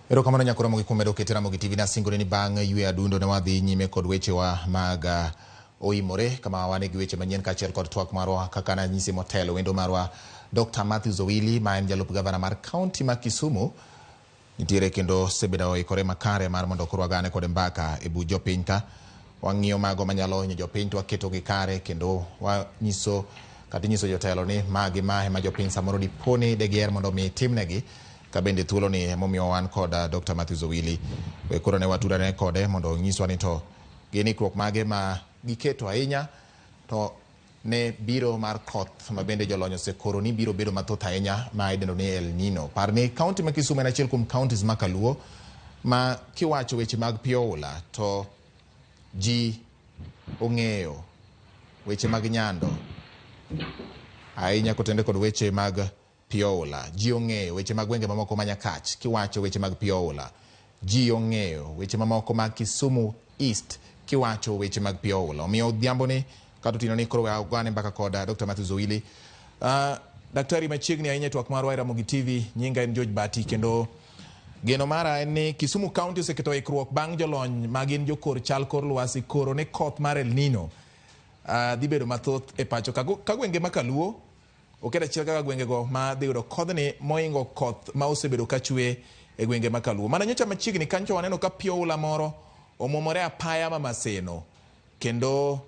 Erokamano nyako Ramogi kuom medo keto Ramogi TV na singore ni bang' ywe adundo ne wadhi nyime kod weche wa mag oimore kama wane gi weche manyien kaachiel kod twak marwa kaka na nyisi motelo wendo marwa Dr. Mathews Owili ma en jalup gavana mar kaunti ma Kisumu nitiere kendo sebedo oikore makare mar mondo koro wagane kod mbaka e Buch Jopiny ka wang'iyo mago manyalo hinyo jopiny to waketo gi kare kendo wanyiso jotelo ni magi ma jopiny samoro diponi de gier mondo mi timnegi ka bende thuolo ni momiyo wan kod Dr. Mathews Owili koro ne watudane kode mondo nyiswa ni to ginikruok mage ma giketo ahinya to ne biro mar koth ma bende jolony osekoro ni biro bedo mathoth ahinya ma idendo ni El Nino. Par ni kaunti ma Kisumu en achiel kuom counties ma kaluo ma kiwacho weche mag pioula to ji ong'eyo weche mag nyando ahinya kotende kod weche mag pioula. Ji ong'eyo weche mag gwenge mamoko ma Nyakach kiwacho weche mag pioula. Ji ong'eyo weche mamoko mag Kisumu East kiwacho weche mag pioula. Omiyo odhiambo ni kato tino ni koro wagane mbaka kod Dr. Mathews Owili. Daktari machiegni ahinya twak marwa Ramogi TV nyinga en George Bati kendo geno mara en ni Kisumu County oseketo ikruok bang' jolony magin jokor chal kor lwasi koro ne koth mar El Nino dhi bedo mathoth e pacho ka gwenge makaluo okeda achiel kaka gwenge go ma dhi yudo kodhni moingo koth ma osebedo ka chwe e gwenge makaluo. Mana nyocha machiegni kancho waneno ka pioula moro omomore apaya ma Maseno kendo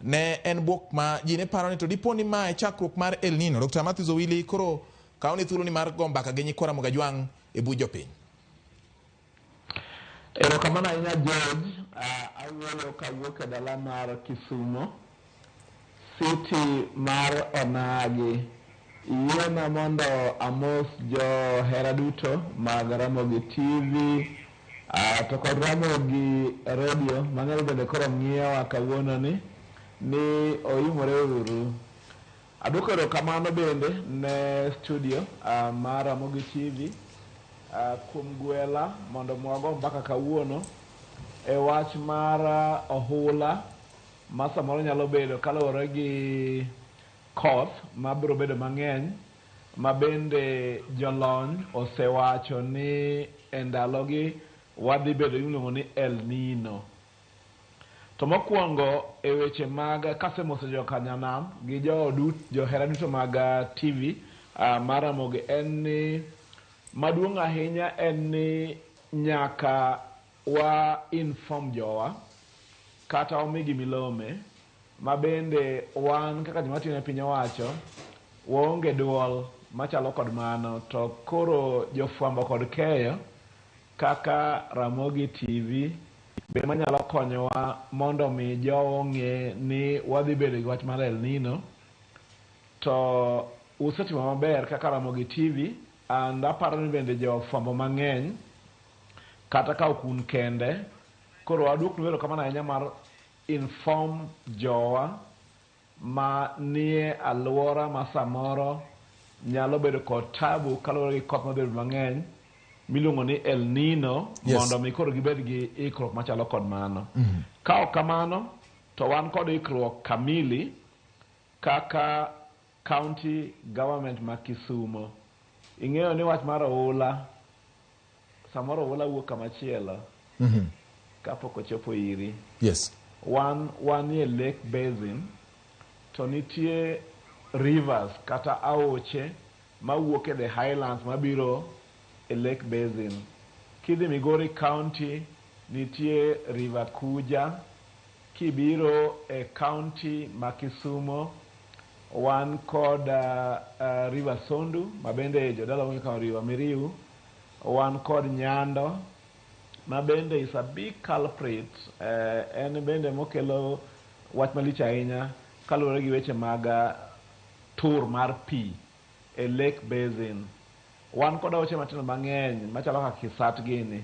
ne en buok ma ji ne paro ni to diponi ma e chakruok mar El Nino. Dr. Mathews Owili koro kaoni thuolo ni mar gombaka gi nyikwa Ramogi Ajwang' e Buch Jopiny. Erokamano ahinya George, awuoyo kawuok e dala mar Kisumu, city mar Onagi. Yiena mondo amos johera duto mag Ramogi TV to kod Ramogi Radio mang'eny bende koro ng'iyowa kawuono ni oimore uru. Aduoko erokamano bende ne studio mar Ramogi TV kuom gwela mondo mwago mbaka kawuono e wach mar ohula ma samoro nyalo bedo kaluwore gi koth ma biro bedo mang'eny ma bende jolony osewacho ni e ndalogi wadhi bedo iluongo ni El Nino. To mokwongo e weche mag kasemoso jokanyanam gi johera duto mag TV mar Ramogi en ni maduong' ahinya en ni nyaka wa inform jowa kata omigi milome ma bende wan kaka joma tiyo ne piny owacho waonge duol machalo kod mano to koro jofwambo kod keyo kaka Ramogi TV be manyalo konyowa mondo mi jowo ong'e ni wadhi bedo gi wach mar El Nino to usetimo maber kaka Ramogi TV and aparo ni bende jofwambo mang'eny kata ka ok un kende koro waduoknu erokamano ahinya mar inform jowa ma nie alwora ma samoro nyalo bedo kod tabu kaluwore gi koth mabedo mang'eny miluongo ni El Nino. Yes. Mondo mi koro gibed gi ikruok machalo kod mano. Ka ok kamano to wan kod ikruok kamili kaka county government ma Kisumu. Ing'eyo ni wach mar oula samoro oula wuok kamachielo kapok ochopo iri. Yes. Wan e Lake Basin to nitie rivers kata aoche mawuok e the highlands mabiro e Lake Basin. Kidhi Migori County nitie River Kuja. Kibiro e county ma Kisumu wan kod River Sondu mabende jodala wonge kama River Miriu. Wan kod Nyando mabende is a big culprit. En bende mokelo wach malich ahinya kaluwore gi weche mag tur mar pi e Lake Basin. Wan kod aoche matindo mang'eny machalo kaka Kisat gini.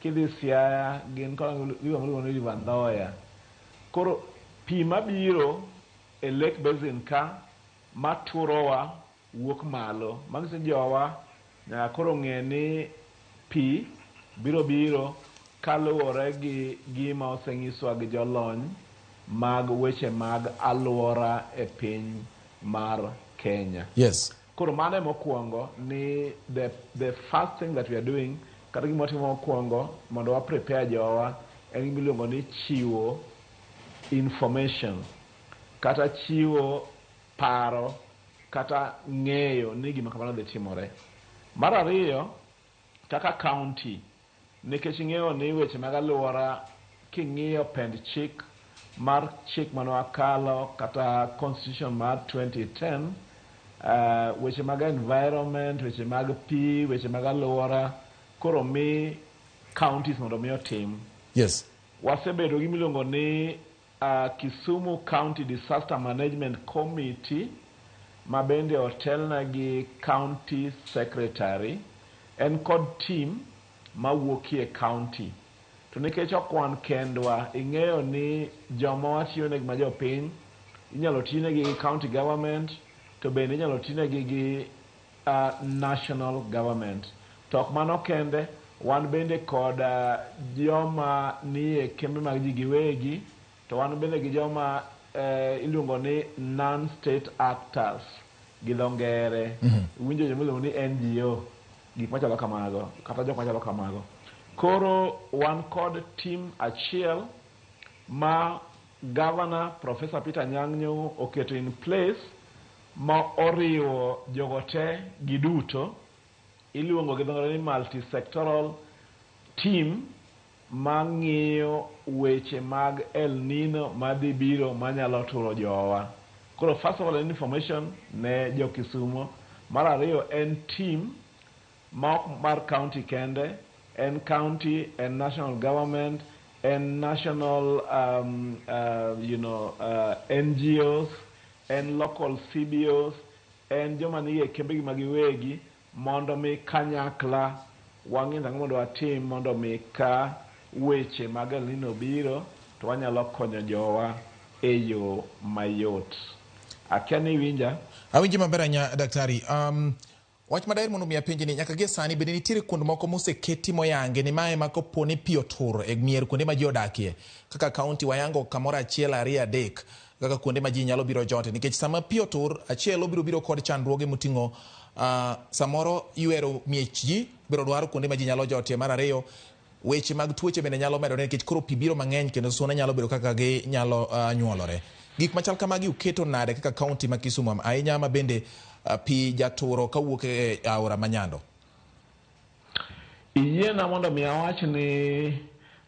Kidhi Siaya gin kod river miluongo ni River Ndoya. Koro pi mabiro e Lake Basin ka maturowa wuok malo. Mang'ise jowa nyaka koro ng'e ni pi biro kaluwore gi gima oseng'iswa gi jolony mag weche mag alwora e piny mar Kenya. Yes. Koro mano mokwongo ni the first thing that we are doing kata gima watimo mokwongo mondo wa prepare jowa en gima iluongo ni chiwo information kata chiwo paro kata ng'eyo ni gima kamano dhi timore. Mar ariyo, kaka county, nikech ing'eyo ni weche mag alwora king'iyo pend chik mar chik mane wakalo kata constitution mar 2010, weche mag environment, weche mag pi, weche mag alwora koro mi counties mondo mi otim. Yes. Wasebedo gi miluongo ni Kisumu County Disaster Management Committee ma bende otelna gi county secretary en kod team ma wuokie county. To nikech okwan kendwa, ing'eyo ni joma watiyonegi ma jopiny inyalo tinegi gi county government to bende inyalo tinegi gi national government. To ok mano kende, wan bende kod joma nie kembe mag ji giwegi, to wan bende gi joma iluongo ni non-state actors gi dho ngere. Winjo joma iluongo ni NGO, gik machalo kamago, kata jok machalo kamago. Koro wan kod team achiel ma Governor Professor Peter Nyang'o oketo in place ma oriwo jogo te giduto, iluongo gi dho ngere ni multi-sectoral team ma ng'iyo weche mag El Nino madhi biro manyalo turo jowa. Koro first of all en information ne jo Kisumo. Mar ariyo en team ma ok mar county kende, en county, en national government, en national NGOs, en local CBOs, en joma nie kembegi magiwegi mondo mi kanyakla wang'e ang'o mondo watim mondo mi ka weche mag El Nino biro to wanyalo konyo jowa e yo mayot. Akia ni winja? Awinji maber anya daktari. Wach madaher mondo mi apenji ni nyaka gie sani bende nitiere kuonde moko moseketi moyange ni mae ma koponi pi otur e mier kuonde ma ji odakie kaka kaunti wayango kamoro achiel ariyo adek kaka kuonde ma ji nyalo biro jote, nikech sama pi otur achiel obiro kod chandruoge moting'o samoro ywero miech ji biro dwaro kuonde ma ji nyalo jotie. Mar ariyo, weche mag tuoche bende nyalo medore nikech koro pi biro mang'eny kendo suna nyalo bedo kaka gi nyalo nyuolore. Gik machal kamagi uketo nade kaka kaunti ma Kisumu ahinya ma bende pi jaturo kawuok e aora manyando? Iyiena mondo mi awach ni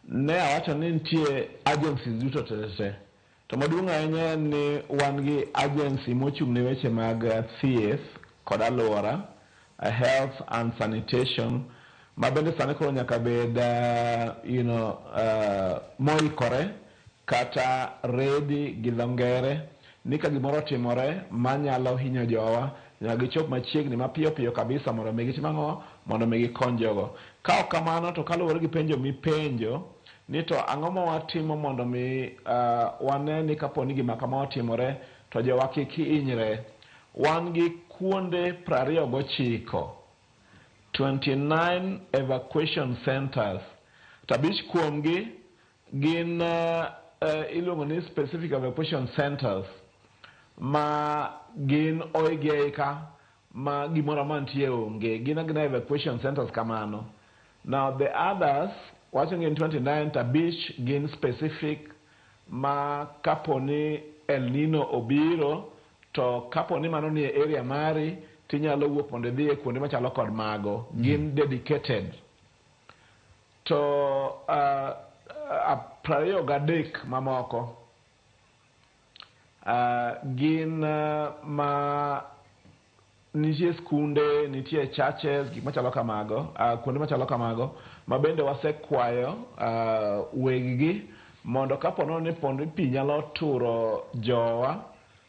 ne awacho ni nitie agencies duto te. To maduong' ahinya ni wan gi agency mochung' ne weche mag thieth kod alwora, health and sanitation, ma bende sani koro nyaka bed moikore kata ready gi dho ngere ni ka gimoro timore manyalo hinyo jowa nyaka gichop machiegni mapiyo piyo kabisa mondo mi gitim ang'o, mondo mi gikony jogo. Ka ok kamano to kaluwore gi penjo mipenjo ni to ang'o ma watimo mondo mi wane ni kapo ni gima kama otimore to jowa kik hinyre. Wan gi kuonde 29 29 evacuation centers. Tabich kuomgi gin iluongo ni specific evacuation centers ma gin oigeika ma gimoro mantie onge, gin evacuation centers kamano. Now the others, watching in 29, tabich gin specific ma kaponi El Nino obiro to kaponi mano ni area mari tinyalo wuok mondo idhi kuonde machalo kod mago, gin dedicated. To 23 mamoko gin ma nitie skunde, nitie churches, gik machalo kamago, kuonde machalo kamago ma bende wasekwayo weggi mondo kapono ni pondi pi nyalo turo jowa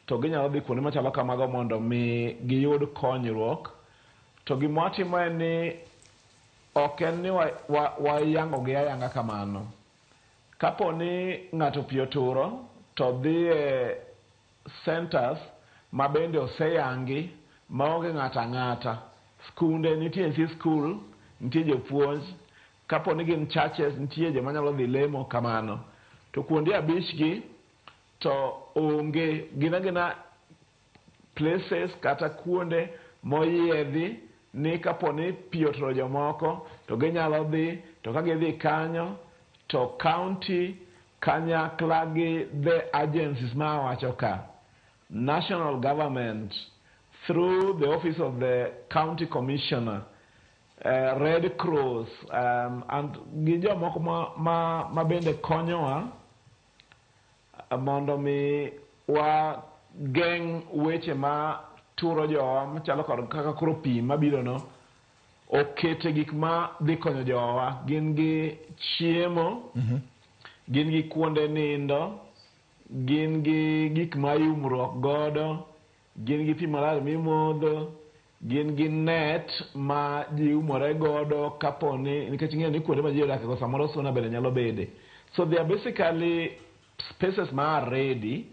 to ginyalo dhi kuonde machalo kamago mondo mi giyud konyruok. To gima watimo en ni ok en ni wayango gi ayanga kamano. Kapo ni ng'ato pi oturo to dhi e centers ma bende oseyangi maonge ng'ata ang'ata. Skunde, nitie nyithi skul, nitie jopuonj. Kapo ni gin churches, nitie joma nyalo dhi lemo kamano. To kuonde abichgi to onge, gina places kata kuonde moyiedhi ni kaponi pi otro jomoko to ginyalo dhi to ka gidhi kanyo to county kanyakla gi the agencies ma wacho ka national government through the office of the county commissioner, Red Cross, and gi jomoko ma bende konyowa mondo mi wa geng weche ma turo jowa machalo kaka koro pi mabiro no okete gik ma dhi konyo jowa gin gi chiemo gin gi kuonde nindo gin gi gik ma yumruok godo gin gi pi maler mimodho gin gi net ma ji umore godo kaponi nikech ing'eyo ni kuonde ma ji odakie go samoro suna bende nyalo bede. So they are basically spaces ma are ready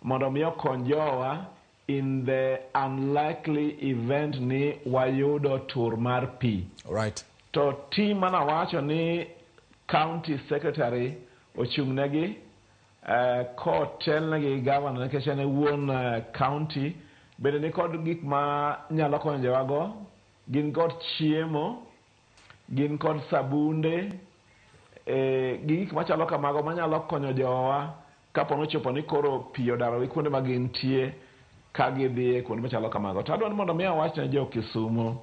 mondo mi okony jowa in the unlikely event ni wayudo tur mar pi. Right. To team mana wacho ni county secretary ochung'negi kotelnegi governor nikech en wuon county bende ni kod gik ma nyalo konyo jowago gin kod chiemo gin kod sabunde gik machalo kamago manyalo konyo jowa kapono chopo ni koro pi odarogi kuonde ma gintie ka gidhi kuonde machalo kamago. To adwa ni mondo mi awach ne jo Kisumo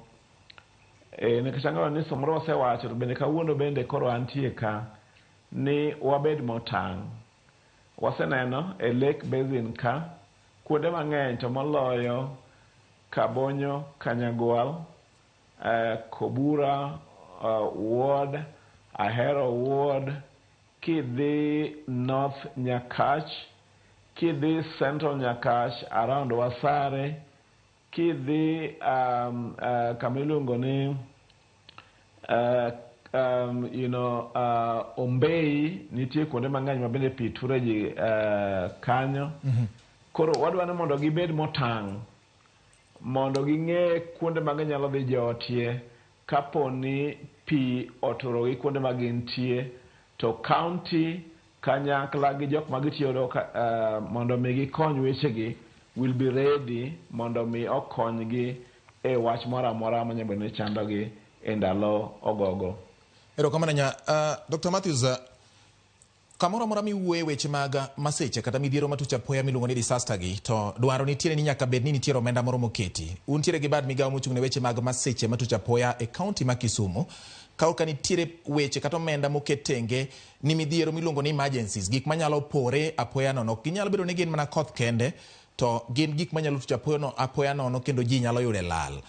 nikech ang'eyo ni samoro wasewacho to bende kawuono bende koro antie ka ni wabed motang'. Waseneno e Lake Basin ka kuonde mang'eny to moloyo Kabonyo, Kanyagwal, Kobura ward, Ahero ward, kidhi North Nyakach, kidhi Central Nyakach around Wasare, kidhi kamiluongo ni Ombei nitie kuonde mang'eny ma bende pi ture ji kanyo. Koro wadwa ni mondo gibed motang' mondo ging'e kuonde ma ginyalo dhi jotie kaponi pi oturogi kuonde ma gintie to county kanyakla gi jok ma gitiyogo mondo mi gikony wechegi will be ready mondo mi okonygi e wach moro amora manyalo ni chandogi e ndalo ogogo. Erokamano nya Dr. Mathews, kamoro amora miwuoye weche mag maseche kata midhiero matuch apoya miluongo ni disaster gi to dwaro nitiere ni nyaka bed ni nitiere omenda moro moketi. Untiere gi bad migawo mochung' ne weche mag maseche matuch apoya e kaunti ma Kisumu. Ka nitiere weche kata omenda moket tenge ni midhiero miluongo ni emergencies, gik manyalo pore apoya nono. Ginyalo bedo ni gin mana koth kende to gin gik manyalo tuch apoya nono kendo ji nyalo yude lal.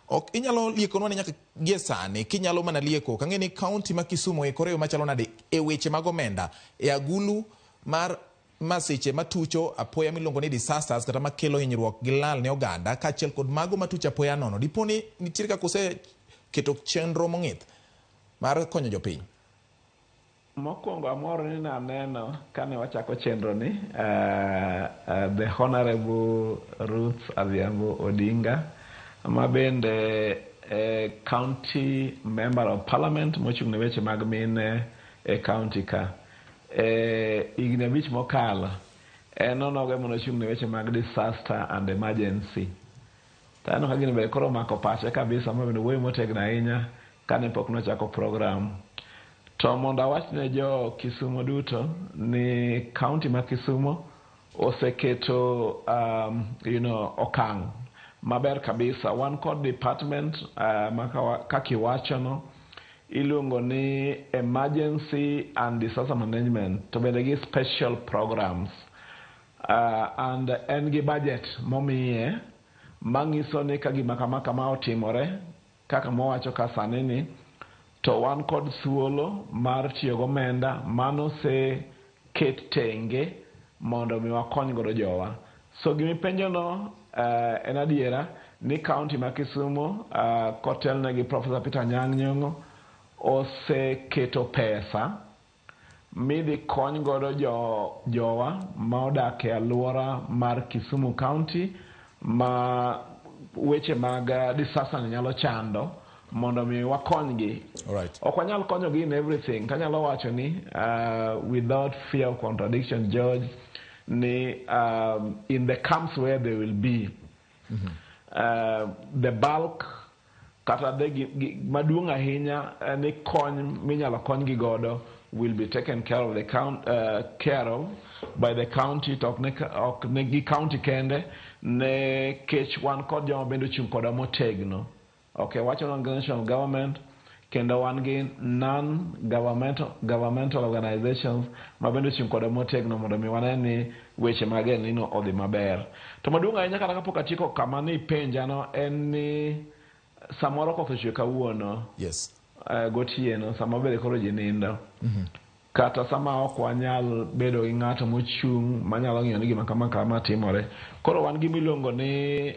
Ok inyalo liekonwa ni nyaka gie sani kinyalo mana lieko kang'e ni kaunti ma Kisumu e koreo machalo nade e weche mag omenda e agulu mar masiche matucho apoya miluongo ni disasters kata makelo hinyruok gi lal ne oganda kaachiel kod mago matucho apoya nono. Diponi nitiere kaka keto chenro mong'ith mar konyo jopiny? Mokwongo amor ni naneno kane wachako chenro ni the Honorable Ruth Adhiambo Odinga ma bende county member of parliament mochung' ne weche mag mine e county ka higni 5 mokalo nonoge mondo ochung' ne weche mag disaster and emergency. Tano ka gini be koro mako pache kabisa ma bende wuoyo motegno ahinya kane pok nochako program. To mondo awach ne jo Kisumo duto ni county ma Kisumo oseketo okang' maber kabisa. Wan kod department kakiwachono iluongo ni emergency and disaster management to bende gi special programs and en gi budget momiye mangiso ni ka gima kama otimore kaka mowacho ka sani ni to wan kod thuolo mar tiyo gi omenda mano se ket tenge mondo mi wakony godo jowa. So gimipenjo no en adiera ni county ma Kisumu kotelnegi Professor Peter Anyang' Nyong'o oseketo pesa midhi kony godo jowa ma odak e alwora mar Kisumu County ma weche mag disaster nyalo chando mondo mi wakonygi. Ok wanyal konyogi in everything. Kanyalo wacho ni without fear of contradiction, George, ni in the camps where they will be, the bulk kata maduong' ahinya ni kony minyalo konygi godo will be taken care of by the county to ok ne county kende ne kech wan kod joma bende ochung' koda motegno. Okay, wacho national government kendo wan gi non-governmental organizations ma bende ochung' koda motegno mondo mi wane ni weche mag nino odhi maber. To maduong' ahinya kata kapok atieko kama ni penjano en ni samoro koth ochwe kawuono. Yes. Gotieno sama bede koro ji nindo. Kata sama ok wanyal bedo gi ng'ato mochung' manyalo ng'iyo ni gima kama timore. Koro wan gi miluongo ni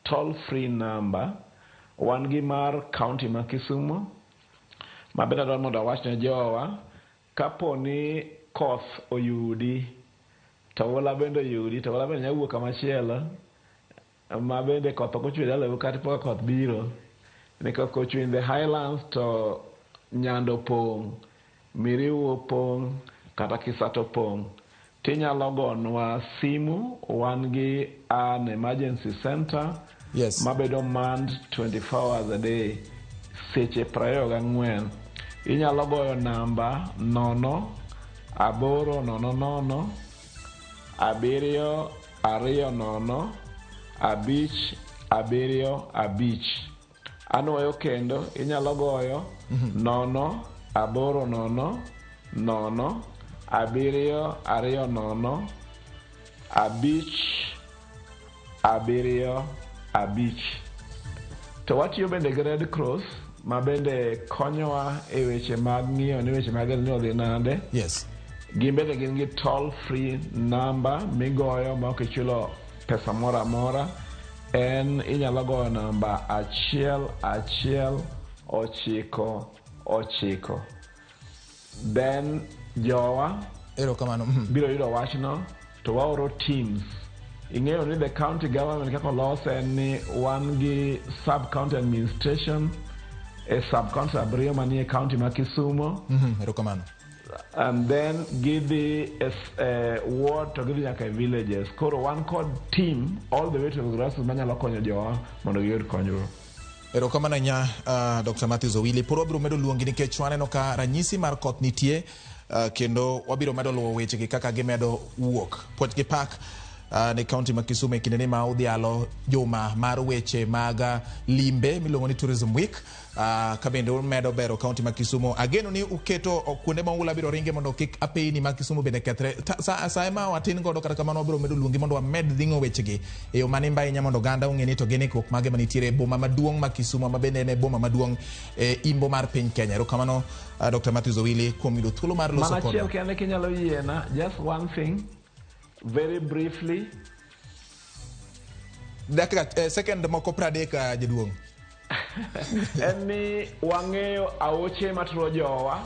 toll free number. Wan gi mar county ma Kisumu ma bende adwaro mondo awach ne jowa kapo ni koth oyudi to oula bende oyudi to oula bende nyalo wuok kamachielo ma bende koth ok ochwe dalago kata pok koth biro. Ni koth ochwe in the highlands to Nyando pong', Miriu opong', kata Kisato opong'. Tinyalo gonwa simu, wan gi an emergency center. Yes. Mabedo manned 24 hours a day. Seche 24. Inyalo goyo namba 08000 720 575. Anuoyo kendo inyalo goyo 08000 720 575. To watiyo bende gi Red Cross ma bende konyowa e weche mag ng'iyo ni weche mag ni odhi nade. Yes. Gin bende gin gi toll free number migoyo ma ok ichulo pesa moro amora. En inyalo goyo namba 119. Then jowa biro yudo wachno to waoro teams. Ing'eyo ni the county government kako lose ni wan gi sub-county administration sub-county abiriyo manie county ma Kisumu. And then gidhi ward to gidhi nyaka villages. Koro wan kod team all the way to the grassroots manyalo konyo jowa mondo giyud konyruok. Erokamano nya Dr. Mathews Owili. Poro wabiro medo luongi nikech waneno ka ranyisi mar koth nitie kendo wabiro medo luwo weche gi kaka gimedo wuok. Puoch gi pak ne county ma Kisumu e kinde ni ma udhialo juma mar weche mag limbe miluongo ni tourism week ka bende medo bero county ma Kisumu. Ageno ni uketo kuonde ma ula biro ringe mondo kik apeni ma Kisumu bende kethre. Sa ma watin godo kata kamano wabiro medo luongi mondo wamed dhingo weche gi e yo mani mbai nya mondo ganda ung'e ni to gene kok mage manitiere boma maduong' ma Kisumu ma bende ne boma maduong' imbo mar piny Kenya. Erokamano Dr. Mathews Owili kuom yudo thuolo mar loso kodo. Mana chiel kende kinyalo yiena just one thing very briefly. Dakika second moko 30 jaduong'. Eni wang'eyo aoche maturo jowa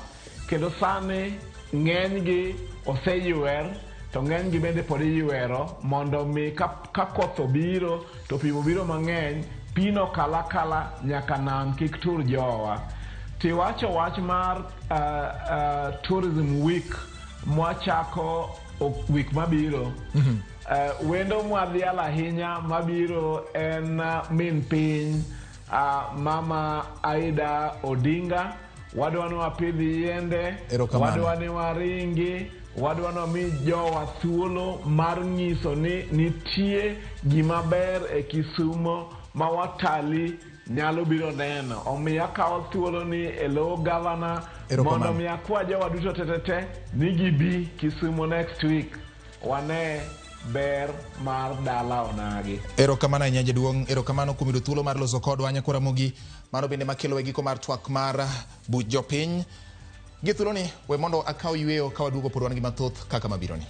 kendo sani ng'enygi oseywer to ng'enygi bende pod iywero mondo mi ka koth obiro to pi biro mang'eny pino kala nyaka nam kik tur jowa. Tiwacho wach mar tourism week mwachako week mabiro. Wendo mwadhial ahinya mabiro en min piny Mama Aida Odinga. Wadwani wapidhi yiende, wadwani waringi, wadwani mi jowa thuolo mar nyiso ni nitie gima ber e Kisumu ma watali nyalo biro neno. Omiyo akawo thuolo ni elo governor mondo mi akwa jowa duto tetete ni gibi Kisumu next week wane ber mar dala onagi. Erokamano ahinya jaduong'. Erokamano kuom yudo thuolo mar loso kodwa nyako Ramogi. Mano bende makelo e giko mar twak mar Buch Jopiny. Gi thuolo ni we mondo akaw yweyo ka waduogo pod wan gi mathoth kaka mabiro ni.